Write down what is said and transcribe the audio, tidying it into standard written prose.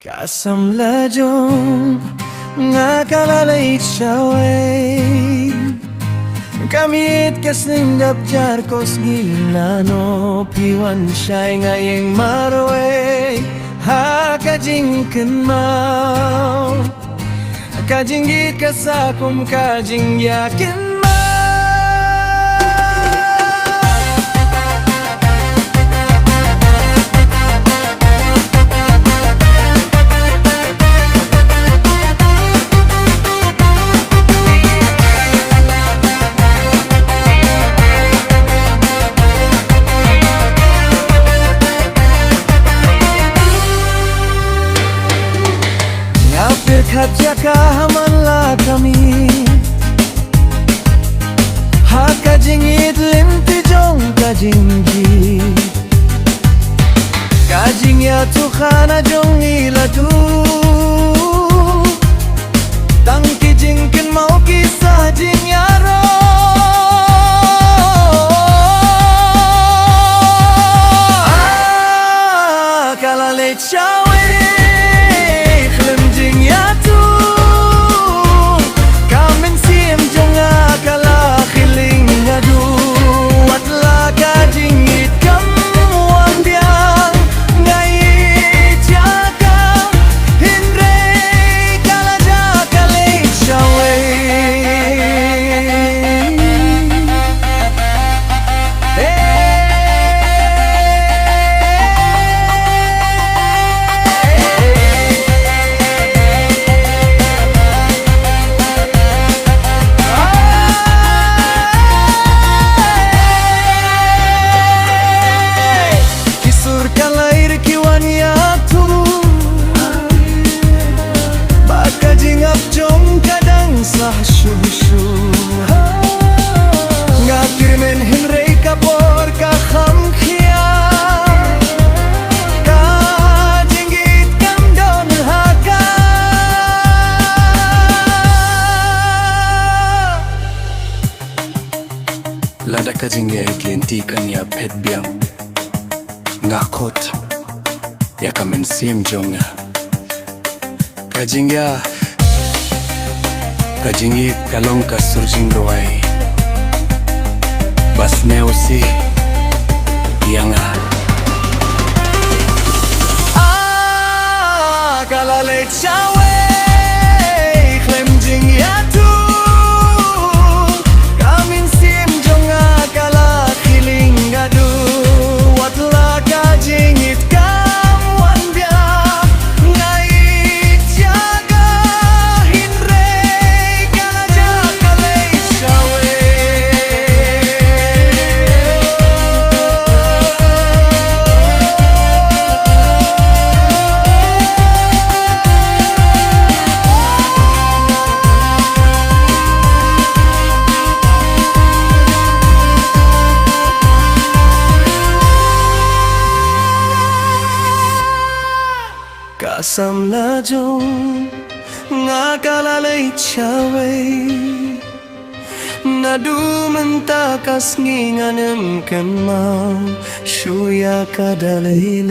Samla jong ngakalalay siyaway Kamit kasning dapjar kos gilano Piwan siya'y ngayeng marway Hakajingkan mau Kajinggit kasakum kajing yakin Kajaka hamanlah kami Hakajingit limti jong kajinggi Kajing ya tukhana jong iladu Tang kijingkin mau kisah jing yaro Kala leit cawe jong kadang sah syushu Ngakirmen hinrei kapor kaham kia Kajinggit kam don haka Lada kajinggit lentikan ya pet biang Ngakot ya kamen sim jonga Kajingya Kajingit kalong kasurjing doay Bas neusi Yanga Kalaleit cawe Klem jing yatu Kamin sim jonga kala kiling gadu Watla kajingit samla jong ngakalalay cawe Nadu mentakas nginganem kan mau Shuya kadalay